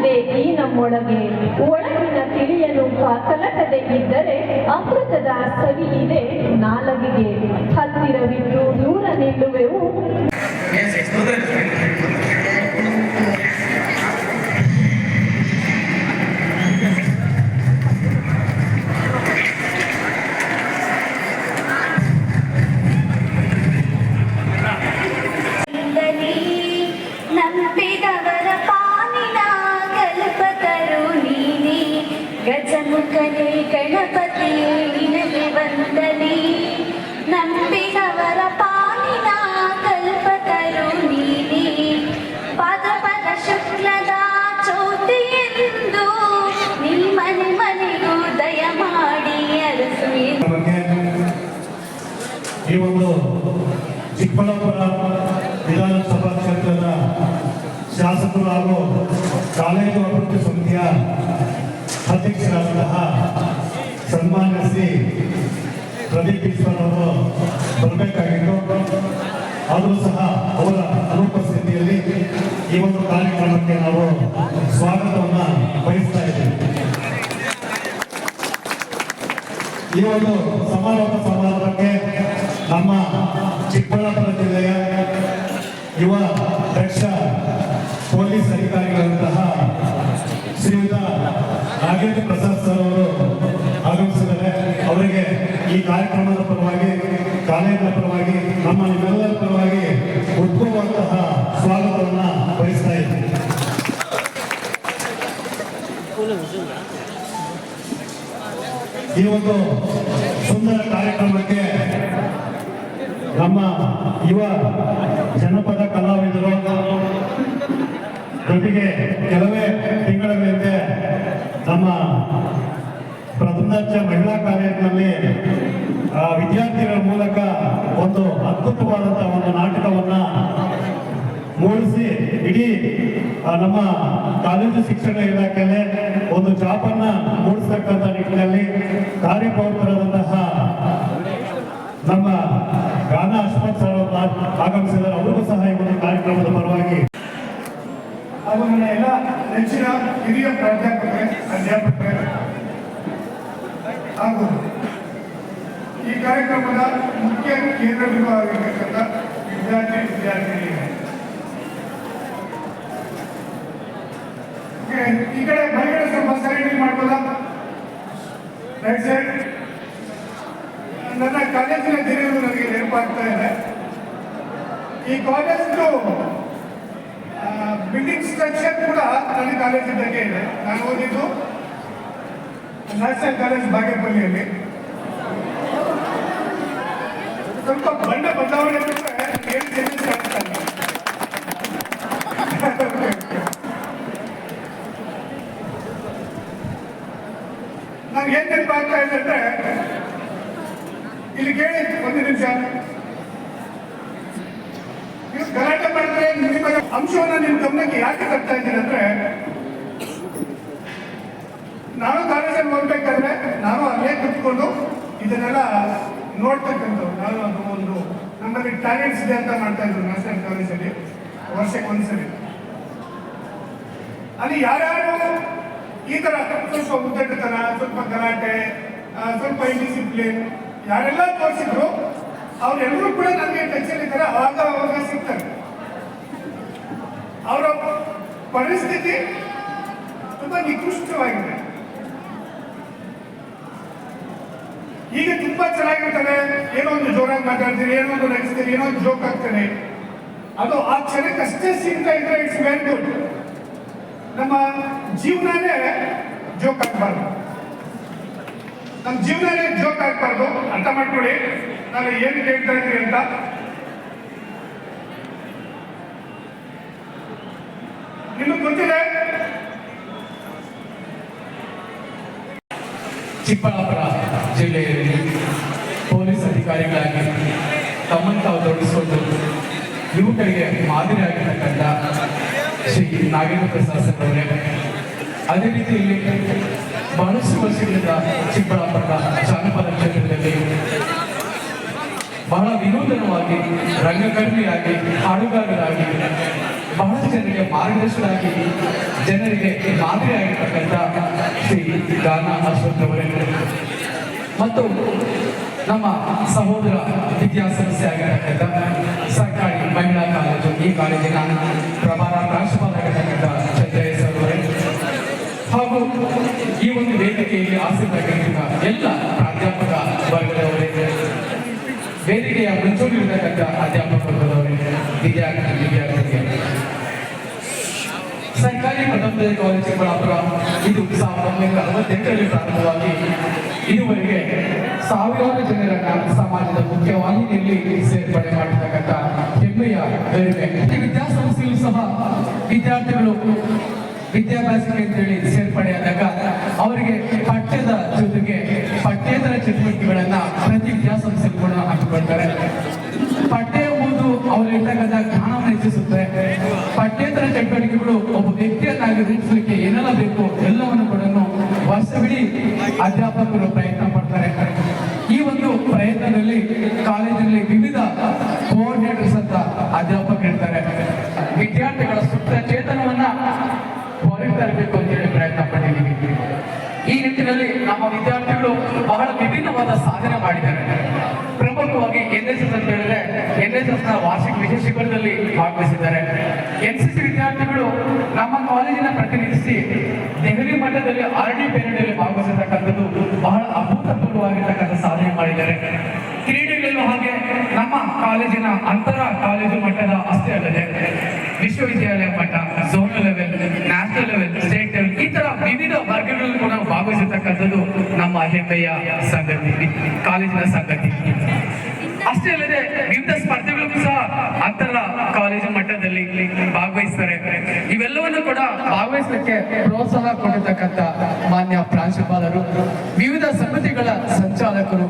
ಇದೆ ಈ ನಮ್ಮೊಳಗೆ. ಒಳಗಿನ ತಿಳಿಯಲು ಕಲಕದೆ ಇದ್ದರೆ ಅಮೃತದ ಸವಿ ಇದೆ ನಾಲಗೆಗೆ. ಹತ್ತಿರವಿದ್ದು ದೂರ ನಿಲ್ಲುವೆವು. ಗಜಮುಖನೇ ಗಣಪತಿಯೇ ನಿನಗೆ ವಂದನೆ. ನಂಬಿದವರ ಪಾಲಿನ ಕಲ್ಪತರು ನೀನೇ. ಪದ ಪದ ಶುಕ್ಲದ ಚೌತಿಯೆಂದು ನೀ ಮನೆ ಮನೆಗೂ ದಯ ಮಾಡಿ ಅರಸು. ಈ ಒಂದು ಚಿಕ್ಕಬಳ್ಳಾಪುರ ವಿಧಾನಸಭಾ ಕ್ಷೇತ್ರದ ಶಾಸಕರು ಹಾಗೂ ಕಾಲೇಜು ಅಭಿವೃದ್ಧಿ ಸಮಿತಿಯ ಅಧ್ಯಕ್ಷರಾದಂತಹ ಸನ್ಮಾನ್ಯ ಶ್ರೀ ಪ್ರದೀಪ್ ಈಶ್ವರ್ ಅವರು ಬರಬೇಕಾಗಿತ್ತು. ಆದರೂ ಸಹ ಅವರ ಅನುಪಸ್ಥಿತಿಯಲ್ಲಿ ಈ ಒಂದು ಕಾರ್ಯಕ್ರಮಕ್ಕೆ ನಾವು ಸ್ವಾಗತವನ್ನು ಬಯಸ್ತಾ ಇದ್ದೇವೆ. ಈ ಒಂದು ಸಮಾರೋಪ ಸಮಾರಂಭಕ್ಕೆ ನಮ್ಮ ಚಿಕ್ಕಬಳ್ಳಾಪುರ ಜಿಲ್ಲೆಯ ಯುವ ದಕ್ಷ ಪೊಲೀಸ್ ಅಧಿಕಾರಿಗಳಂತಹ ಶ್ರೀಯುತ ನಾಗೇಂದ್ರ ಪ್ರಸಾದ್ ಸರ್ ಅವರು ಆಗಮಿಸಿದ್ದಾರೆ. ಅವರಿಗೆ ಈ ಕಾರ್ಯಕ್ರಮದ ಪರವಾಗಿ, ಕಾಲೇಜಿನ ಪರವಾಗಿ, ನಮ್ಮ ನಿಮ್ಮೆಲ್ಲರ ಪರವಾಗಿ ಉದ್ಭವವಂತಹ ಸ್ವಾಗತವನ್ನು ಬಯಸ್ತಾ ಇದ್ದೀನಿ. ಈ ಒಂದು ಸುಂದರ ಕಾರ್ಯಕ್ರಮಕ್ಕೆ ನಮ್ಮ ಯುವ ಜನಪದ ಕಲಾವಿದರು ಜೊತೆಗೆ ಕೆಲವೇ ತಿಂಗಳ ಹಿಂದೆ ನಮ್ಮ ಪ್ರಥಮ ದರ್ಜೆ ಮಹಿಳಾ ಕಾಲೇಜಿನಲ್ಲಿ ವಿದ್ಯಾರ್ಥಿಗಳ ಮೂಲಕ ಒಂದು ಅದ್ಭುತವಾದಂತಹ ಒಂದು ನಾಟಕವನ್ನ ಮೂಡಿಸಿ ಇಡೀ ನಮ್ಮ ಕಾಲೇಜು ಶಿಕ್ಷಣ ಇಲಾಖೆಯಲ್ಲಿ ಒಂದು ಛಾಪನ್ನ ಮೂಡಿಸತಕ್ಕಂಥ ನಿಟ್ಟಿನಲ್ಲಿ ಕಾರ್ಯಪ್ರವೃತ್ತರಾದಂತಹ ನಮ್ಮ ಗಾನ ಅಶ್ವಥ್ ಸರ್ ಆಗಮಿಸಿದ್ದಾರೆ. ಅವರಿಗೂ ಸಹ ಈ ಒಂದು ಕಾರ್ಯಕ್ರಮದ ಪರವಾಗಿ ಹಾಗೂ ನನ್ನ ಎಲ್ಲ ನೆಚ್ಚಿನ ಹಿರಿಯ ಅಧ್ಯಾಪಕರೇ ಹಾಗೂ ಈ ಕಾರ್ಯಕ್ರಮದ ಮುಖ್ಯ ಕೇಂದ್ರ ಬಿಂದುವಾಗಿರತಕ್ಕಂಥ ವಿದ್ಯಾರ್ಥಿನಿಯರೇ, ಈ ಕಡೆ ಬಲಗಡೆ ಸ್ವಲ್ಪ ಸೈಡ್ ಮಾಡ್ಬೋದಾ? Right side. ನನ್ನ ಕಾಲೇಜಿನ ದಿನಗಳು ನನಗೆ ನೆನಪಾಗ್ತಾ ಇದೆ. ಈ ಕಾಲೇಜು ಬಿಲ್ಡಿಂಗ್ ಸ್ಟ್ರಕ್ಚರ್ ಕೂಡ ನನ್ನ ಕಾಲೇಜಿದ್ದಂಗೆ ಇದೆ. ನಾನು ಓದಿದ್ದು ನ್ಯಾಷನಲ್ ಕಾಲೇಜ್ ಬಾಗೇಪಲ್ಲಿಯಲ್ಲಿ. ಸ್ವಲ್ಪ ಬಣ್ಣ ಬದಲಾವಣೆ ಬಿಟ್ಟರೆ ಏನು ಚೇಂಜಸ್ ಆಗ್ತಾ ಇಲ್ಲ. ನಾನು ಏನ್ ನೆನಪಾಗ್ತಾ ಇದೆ ಅಂದ್ರೆ, ಇಲ್ಲಿ ಕೇಳಿ ಒಂದು ನಿಮಿಷ, ನೀವು ಗಲಾಟೆ ಮಾಡಿದ್ರೆ ನಿಮ್ಮ ಅಂಶವನ್ನು ನಿಮ್ಮ ಗಮನಕ್ಕೆ ಯಾಕೆ ತರ್ತಾ ಇದ್ದೀನಿ ಅಂದ್ರೆ, ನಾನು ಕಾಲೇಜಲ್ಲಿ ಓದ್ಬೇಕಾದ್ರೆ ನಾನು ಅಲ್ಲೇ ಕುತ್ಕೊಂಡು ಇದನ್ನೆಲ್ಲ ನೋಡ್ತಕ್ಕಂಥದ್ದು. ನಾನು ಅದು ಒಂದು ನಮ್ಮಲ್ಲಿ ಟ್ಯಾಲೆಂಟ್ಸ್ ಇದೆ ಅಂತ ಮಾಡ್ತಾ ಇದ್ರು ನ್ಯಾಷನಲ್ ಕಾಲೇಜಲ್ಲಿ ವರ್ಷಕ್ಕೆ ಒಂದ್ಸರಿ. ಅಲ್ಲಿ ಯಾರ್ಯಾರು ಈ ತರ ಸ್ವಲ್ಪ ಉದ್ದಟತನ, ಸ್ವಲ್ಪ ಗಲಾಟೆ, ಸ್ವಲ್ಪ ಇಂಡಿಸಿಪ್ಲಿನ್ ಯಾರೆಲ್ಲ ತೋರಿಸಿದ್ರು ಅವರೆಲ್ಲರೂ ಕೂಡ ನನಗೆ ಟಚಲ್ಲಿ ಇದ್ದಾರೆ. ಅವಾಗ ಸಿಗ್ತಾರೆ. ಅವರ ಪರಿಸ್ಥಿತಿ ತುಂಬಾ ನಿಕೃಷ್ಟವಾಗಿದೆ. ಈಗ ತುಂಬಾ ಚೆನ್ನಾಗಿರ್ತಾರೆ, ಏನೋ ಒಂದು ಜೋರಾಗಿ ಮಾತಾಡ್ತೀರಿ, ಏನೋ ಒಂದು ನಗಿಸ್ತೀರಿ, ಏನೋ ಒಂದು ಜೋಕ್ ಆಗ್ತಾರೆ. ಅದು ಆ ಕ್ಷಣಕ್ಕೆ ಅಷ್ಟೇ ಸಿಗ್ತಾ ಇದ್ರೆ ಇಟ್ಸ್ ವೆರಿ ಗುಡ್. ನಮ್ಮ ಜೀವನನೇ ಜೋಕ್ ಆಗ್ಬಾರ್ದು. ನಮ್ಮ ಜೀವನನೇ ಜೋಕ್ ಆಗ್ಬಾರ್ದು. ಅರ್ಥ ಮಾಡ್ಕೊಳ್ಳಿ ನಾನು ಏನು ಕೇಳ್ತಾ ಇದ್ದೀನಿ ಅಂತ. ನಿಮಗೆ ಗೊತ್ತಿದೆ, ಚಿಕ್ಕಬಳ್ಳಾಪುರ ಜಿಲ್ಲೆಯಲ್ಲಿ ಪೊಲೀಸ್ ಅಧಿಕಾರಿಗಳಾಗಿ ತಮ್ಮನ್ನು ತಾವು ತೊಡಗಿಸಿಕೊಂಡು ಯುವಕರಿಗೆ ಮಾದರಿಯಾಗಿರ್ತಕ್ಕಂಥ ಶ್ರೀ ನಾಗೇಂದ್ರ ಪ್ರಸಾದ್ ಸರ್ ಅವರೇ, ಅದೇ ರೀತಿಯಲ್ಲಿ ಬಹಳಷ್ಟು ವರ್ಷಗಳಿಂದ ಚಿಕ್ಕಬಳ್ಳಾಪುರದ ಜಾನಪದ ಕ್ಷೇತ್ರದಲ್ಲಿ ಬಹಳ ವಿನೂತನವಾಗಿ ರಂಗಕರ್ಮಿಯಾಗಿ ಹಾಡುಗಾರರಾಗಿ ಬಹಳಷ್ಟು ಜನರಿಗೆ ಮಾರ್ಗದರ್ಶಕರಾಗಿ ಜನರಿಗೆ ಮಾದರಿಯಾಗಿರ್ತಕ್ಕಂಥ ಶ್ರೀ ಗಾನ ಅಶ್ವಥ್ ಅವರೇ ಮತ್ತು ನಮ್ಮ ಸಹೋದರ ವಿದ್ಯಾಸಂಸ್ಥೆ ಆಗಿರತಕ್ಕಂಥ ಸರ್ಕಾರಿ ಮಹಿಳಾ ಕಾಲೇಜು, ಈ ಕಾಲೇಜಿನ ಪ್ರಭಾರ ಪ್ರಾಂಶುಪಾಲರಾಗಿರ್ತಕ್ಕಂಥ ಚಂದ್ರಯ್ಯ ಸರ್ ಅವರೇ ಹಾಗೂ ಈ ಒಂದು ವೇದಿಕೆಯಲ್ಲಿ ಆಸಕ್ತರಾಗಿರುವ ಎಲ್ಲ ಪ್ರಾಧ್ಯಾಪಕ ವರ್ಗದವರೇ, ವೇದಿಕೆಯ ಮುಂಚೂಣಿರ್ತಕ್ಕಂಥ ಅಧ್ಯಾಪಕ ವರ್ಗದವರೇ, ವಿದ್ಯಾರ್ಥಿಗಳಿಗೆ ಸರ್ಕಾರಿ ಪ್ರಥಮ ಕಾಲೇಜು ಚಿಕ್ಕಬಳ್ಳಾಪುರ ಇದು 1968ರಲ್ಲಿ ಪ್ರಾರಂಭವಾಗಿ ಇದುವರೆಗೆ ಸಾವಿರಾರು ಜನರನ್ನ ಸಮಾಜದ ಮುಖ್ಯವಾಹಿನಿಯಲ್ಲಿ ಸೇರ್ಪಡೆ ಮಾಡಿರ್ತಕ್ಕಂಥ ಹೆಮ್ಮೆಯ ಗರಿಮೆ. ಈ ವಿದ್ಯಾಸಂಸ್ಥೆಯಲ್ಲೂ ಸಹ ವಿದ್ಯಾರ್ಥಿಗಳು ವಿದ್ಯಾಭ್ಯಾಸಕ್ಕೆ ಅಂತೇಳಿ ಸೇರ್ಪಡೆಯಾದಾಗ ಅವರಿಗೆ ಪಠ್ಯದ ಜೊತೆಗೆ ಪಠ್ಯೇತರ ಚಟುವಟಿಕೆಗಳನ್ನ ಪ್ರತಿ ವಿದ್ಯಾಸಂಸ್ಥೆಗೂ ಕೂಡ ಹಾಕಿಕೊಳ್ತಾರೆ. ಪಠ್ಯ ಓದು ಅವರಿರ್ತಕ್ಕಂಥ ಜ್ಞಾನವನ್ನು ಹೆಚ್ಚಿಸುತ್ತೆ. ಪಠ್ಯೇತರ ಚಟುವಟಿಕೆಗಳು ಒಬ್ಬ ವ್ಯಕ್ತಿಯನ್ನಾಗಿ ರೂಪಿಸಲಿಕ್ಕೆ ಏನೆಲ್ಲ ಬೇಕು ಎಲ್ಲವನ್ನು ಕೂಡ ವರ್ಷವಿಡೀ ಅಧ್ಯಾಪಕರು ಪ್ರಯತ್ನ ಪಡ್ತಾರೆ. ಈ ಒಂದು ಪ್ರಯತ್ನದಲ್ಲಿ ಕಾಲೇಜಿನಲ್ಲಿ ವಿವಿಧ ಕೋಆರ್ಡಿನೇಟರ್ಸ್ ಅಂತ ಅಧ್ಯಾಪಕರು ಇರ್ತಾರೆ. ವಿದ್ಯಾರ್ಥಿಗಳ ಸುತ್ತ ಚೇತನವನ್ನ ಹೊರಗೆ ತರಬೇಕು ಅಂತ ಹೇಳಿ ಪ್ರಯತ್ನ ಪಟ್ಟಿದ್ದೀವಿ. ಈ ನಿಟ್ಟಿನಲ್ಲಿ ನಮ್ಮ ವಿದ್ಯಾರ್ಥಿಗಳು ಬಹಳ ವಿಭಿನ್ನವಾದ ಸಾಧನೆ ಮಾಡಿದ್ದಾರೆ. ಪ್ರಮುಖವಾಗಿ NSS ಅಂತ ಹೇಳಿದ್ರೆ NSS ನ ವಾರ್ಷಿಕ ವಿಶೇಷ ಶಿಬಿರದಲ್ಲಿ ಭಾಗವಹಿಸಿದ್ದಾರೆ. NCC ವಿದ್ಯಾರ್ಥಿಗಳು ನಮ್ಮ ಕಾಲೇಜಿನ ಪ್ರತಿನಿಧಿಸಿ ದೆಹಲಿ ಮಟ್ಟದಲ್ಲಿ RD ಪೆರೇಡ್ ಭಾಗವಹಿಸತಕ್ಕಂಥದ್ದು ಬಹಳ ಅಭೂತಪೂರ್ವವಾಗಿರ್ತಕ್ಕಂಥ ಸಾಧನೆ ಮಾಡಿದ್ದಾರೆ. ಕ್ರೀಡೆಗಳಲ್ಲೂ ಹಾಗೆ ನಮ್ಮ ಕಾಲೇಜಿನ ಅಂತರ ಕಾಲೇಜು ಮಟ್ಟದ ಅಷ್ಟೇ ಅಲ್ಲದೆ ವಿಶ್ವವಿದ್ಯಾಲಯ ಮಟ್ಟ, zonal level, national level, state level ಈ ತರ ವಿವಿಧ ವರ್ಗಗಳಲ್ಲಿ ಕೂಡ ಭಾಗವಹಿಸತಕ್ಕಂಥದ್ದು ನಮ್ಮ ಹೆಮ್ಮೆಯ ಸಂಗತಿ, ಕಾಲೇಜಿನ ಸಂಗತಿ. ಅಷ್ಟೇ ಅಲ್ಲದೆ ವಿವಿಧ ಸ್ಪರ್ಧೆಗಳಿಗೂ ಸಹ ಅಂತರ ಕಾಲೇಜು ಮಟ್ಟದಲ್ಲಿ ಭಾಗವಹಿಸ್ತಾರೆ. ಇವೆಲ್ಲವನ್ನು ಕೂಡ ಭಾಗವಹಿಸಲಿಕ್ಕೆ ಪ್ರೋತ್ಸಾಹ ಕೊಟ್ಟಿರ್ತಕ್ಕಂಥ ಮಾನ್ಯ ಪ್ರಾಂಶುಪಾಲರು, ವಿವಿಧ ಸಮಿತಿಗಳ ಸಂಚಾಲಕರು,